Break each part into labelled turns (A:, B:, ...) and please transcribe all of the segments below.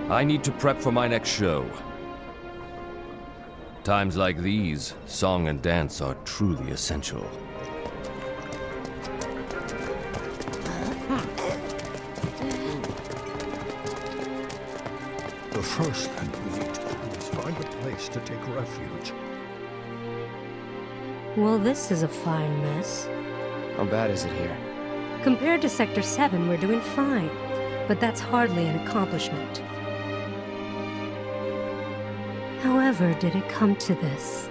A: I need to prep for my next show. Times like these, song and dance are truly essential.
B: The first thing we need to do is find a place to take refuge.
C: Well, this is a fine mess.
D: How bad is it here?
C: Compared to Sector 7, we're doing fine. But that's hardly an accomplishment. However, did it come to this?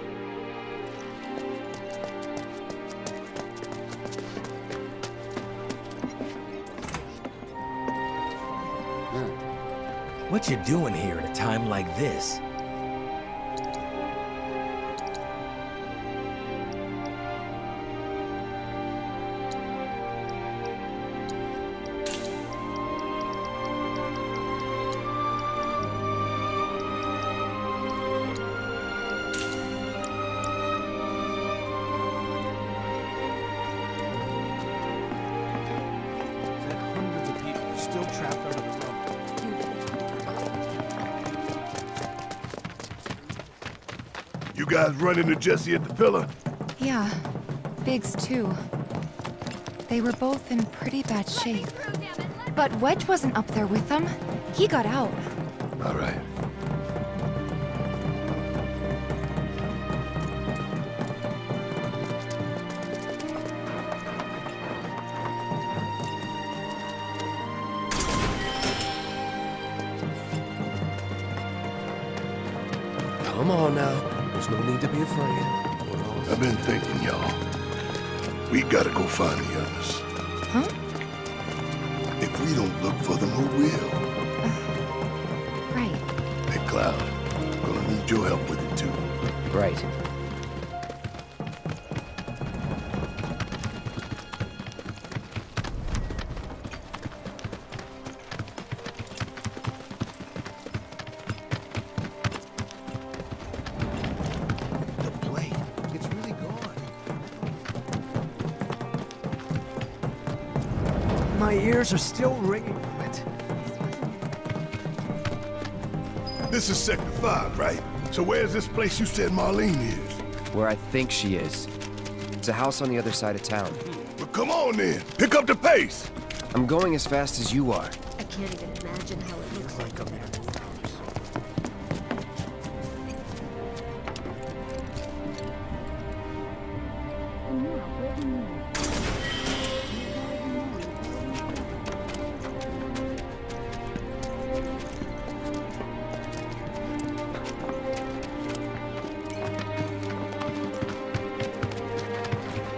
E: What you doing here at a time like this?
F: Hundreds of people are still trapped under the rubble.
G: You guys run into Jesse at the pillar?
H: Yeah, Biggs too. They were both in pretty bad shape. But Wedge wasn't up there with them. He got out.
G: All right.
D: Come on now. There's no need to be afraid.
G: I've been thinking, y'all. We gotta go find the others.
H: Huh?
G: If we don't look for them, who will?
H: Right.
G: Hey, Cloud, gonna need your help with it, too.
D: Right.
F: The blade, it's really gone.
E: My ears are still ringing from it.
G: This is Sector 5, right? So where's this place you said Marlene is?
D: Where I think she is. It's a house on the other side of town.
G: Well, come on then. Pick up the pace.
D: I'm going as fast as you are.
C: I can't even imagine how it looks like.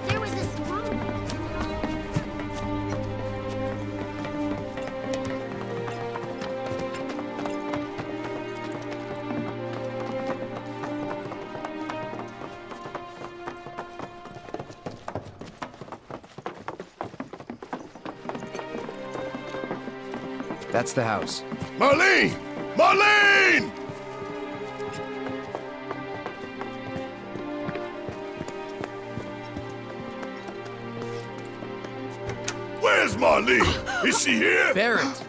I: There was this woman.
D: That's the house.
G: Marlene! Marlene! Where's Marlene? Is she here?
D: Barrett!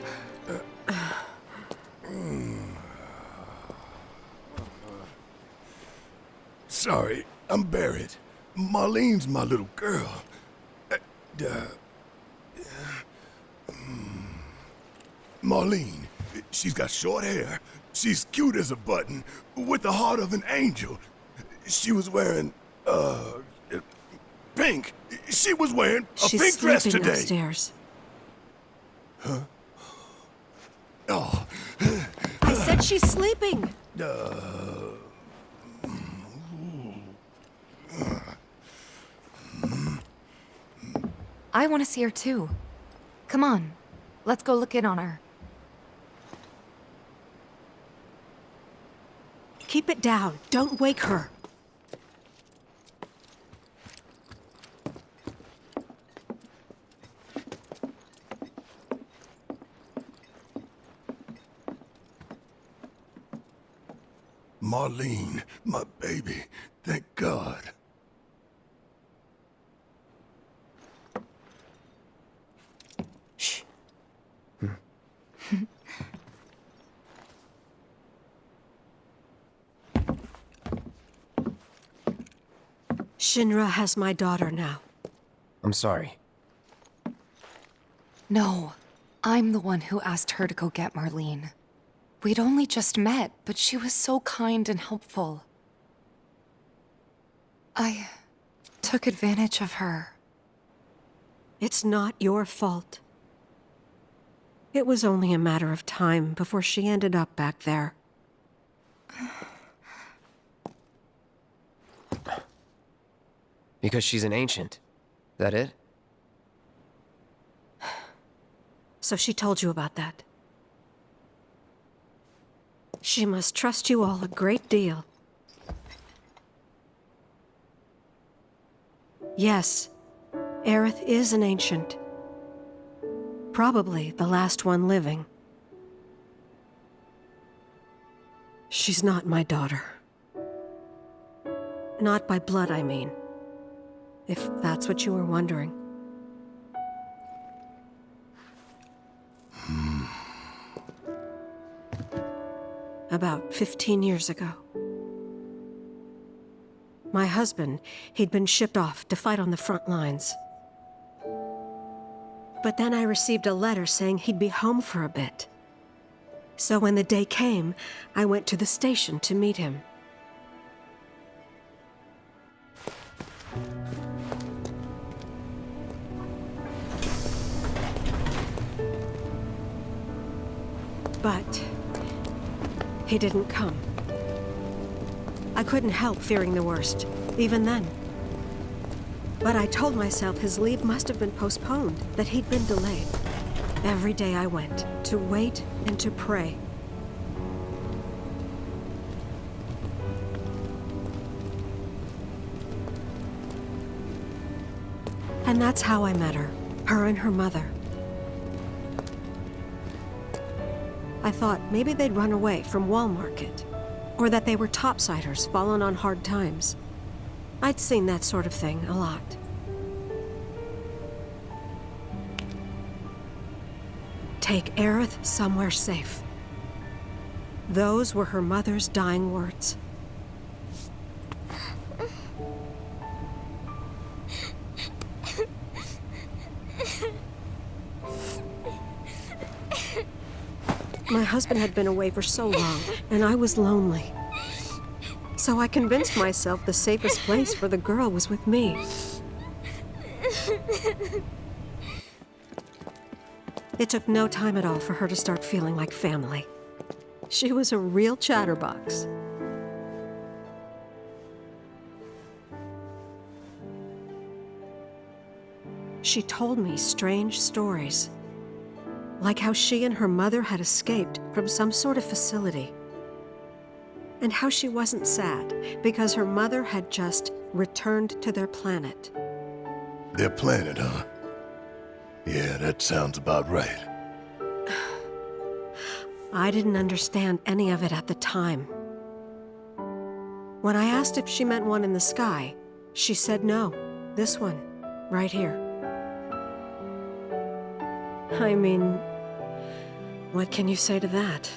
G: Sorry, I'm Barrett. Marlene's my little girl. Marlene, she's got short hair. She's cute as a button, with the heart of an angel. She was wearing, pink. She was wearing a
C: She's
G: pink dress
C: sleeping
G: today.
C: upstairs.
G: Oh,
C: I said she's sleeping.
H: I want to see her too. Come on. Let's go look in on her.
C: Keep it down. Don't wake her.
G: Marlene, my baby. Thank God.
D: Shh.
C: Shinra has my daughter now.
D: I'm sorry.
H: No, I'm the one who asked her to go get Marlene. We'd only just met, but she was so kind and helpful. I took advantage of her.
C: It's not your fault. It was only a matter of time before she ended up back there.
D: Because she's an ancient. That it?
C: So she told you about that. She must trust you all a great deal. Yes, Aerith is an ancient. Probably the last one living. She's not my daughter. Not by blood, I mean. If that's what you were wondering. About 15 years ago. My husband, he'd been shipped off to fight on the front lines. But then I received a letter saying he'd be home for a bit. So when the day came, I went to the station to meet him. But he didn't come. I couldn't help fearing the worst, even then. But I told myself his leave must have been postponed, that he'd been delayed. Every day I went, to wait and to pray. And that's how I met her and her mother. I thought maybe they'd run away from Wall Market, or that they were topsiders fallen on hard times. I'd seen that sort of thing a lot. Take Aerith somewhere safe. Those were her mother's dying words. My husband had been away for so long, and I was lonely. So I convinced myself the safest place for the girl was with me. It took no time at all for her to start feeling like family. She was a real chatterbox. She told me strange stories. Like how she and her mother had escaped from some sort of facility. And how she wasn't sad because her mother had just returned to their planet.
G: Their planet, huh? Yeah, that sounds about right.
C: I didn't understand any of it at the time. When I asked if she meant one in the sky, she said no. This one, right here. I mean, what can you say to that?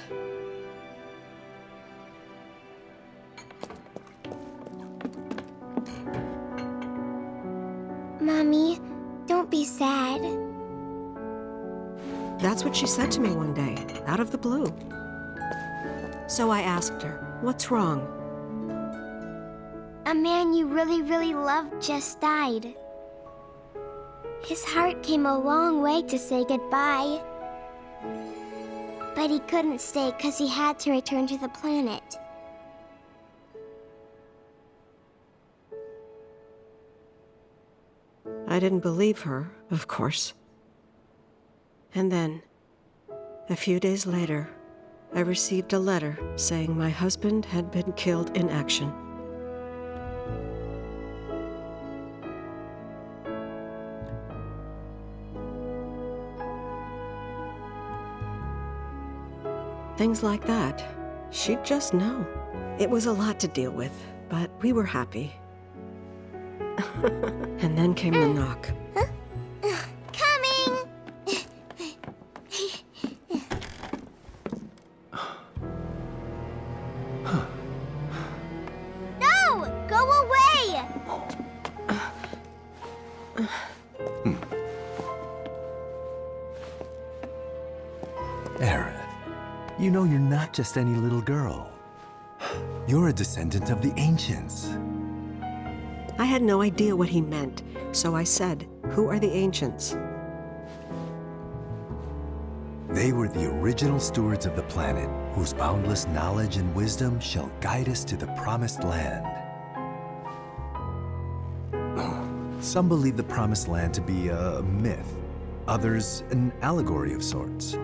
I: Mommy, don't be sad.
C: That's what she said to me one day, out of the blue. So I asked her, what's wrong?
I: A man you really, really loved just died. His heart came a long way to say goodbye. But he couldn't stay because he had to return to the planet.
C: I didn't believe her, of course. And then, a few days later, I received a letter saying my husband had been killed in action. Things like that, she'd just know. It was a lot to deal with, but we were happy. And then came the knock.
I: Coming! No! Go away!
E: Aerith, you know you're not just any little girl. You're a descendant of the Ancients.
C: I had no idea what he meant, so I said, "Who are the Ancients?"
E: They were the original stewards of the planet, whose boundless knowledge and wisdom shall guide us to the Promised Land. Some believe the Promised Land to be a myth, others an allegory of sorts.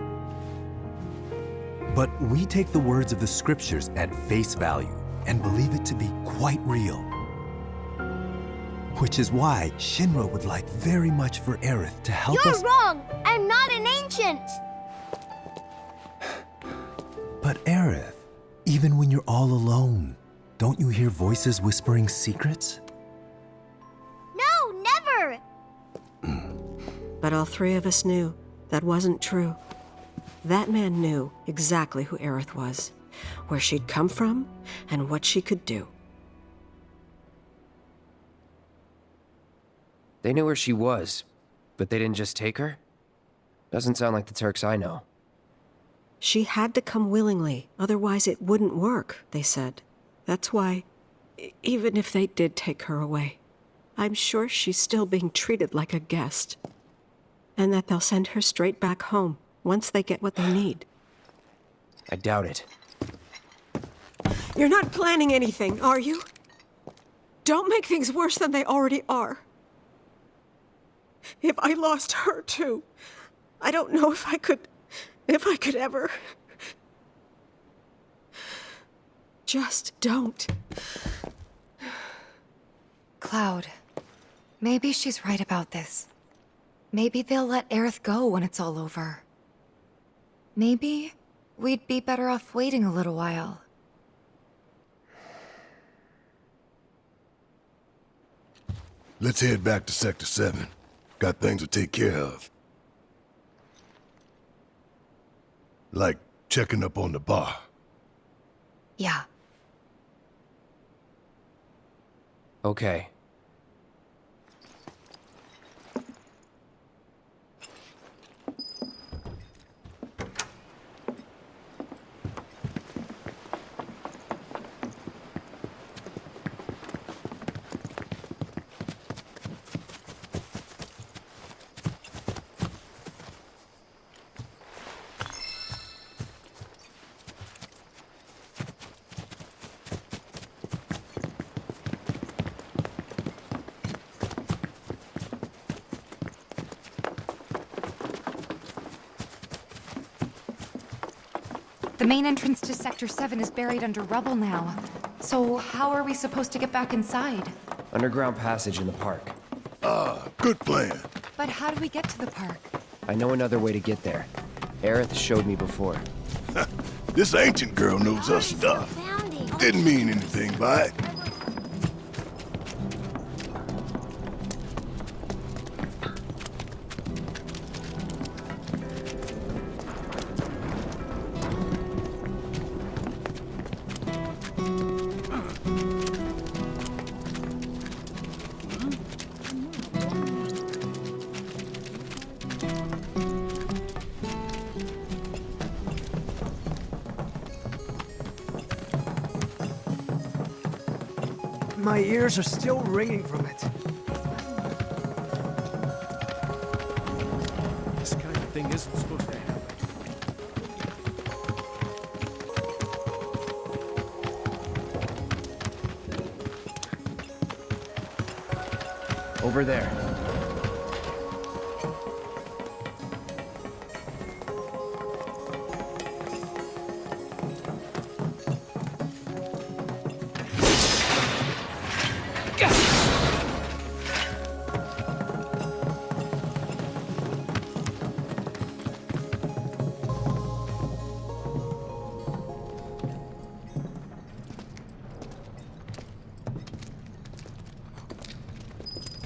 E: But we take the words of the scriptures at face value and believe it to be quite real. Which is why Shinra would like very much for Aerith to help us—
I: You're wrong! I'm not an ancient!
E: But Aerith, even when you're all alone, don't you hear voices whispering secrets?
I: No, never!
C: But all three of us knew that wasn't true. That man knew exactly who Aerith was, where she'd come from, and what she could do.
D: They knew where she was, but they didn't just take her? Doesn't sound like the Turks I know.
C: She had to come willingly, otherwise it wouldn't work, they said. That's why, even if they did take her away, I'm sure she's still being treated like a guest. And that they'll send her straight back home once they get what they need.
D: I doubt it.
C: You're not planning anything, are you? Don't make things worse than they already are. If I lost her too, I don't know if I could ever. Just don't.
H: Cloud, maybe she's right about this. Maybe they'll let Aerith go when it's all over. Maybe we'd be better off waiting a little while.
G: Let's head back to Sector 7. Got things to take care of. Like checking up on the bar.
H: Yeah.
D: Okay.
H: The main entrance to Sector 7 is buried under rubble now. So how are we supposed to get back inside?
D: Underground passage in the park.
G: Good plan.
H: But how do we get to the park?
D: I know another way to get there. Aerith showed me before.
G: This ancient girl knows her stuff.
I: Found it.
G: Didn't mean anything by it.
E: My ears are still ringing from it.
B: This kind of thing isn't supposed to happen.
D: Over there.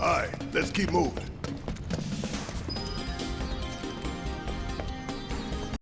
G: All right, let's keep moving.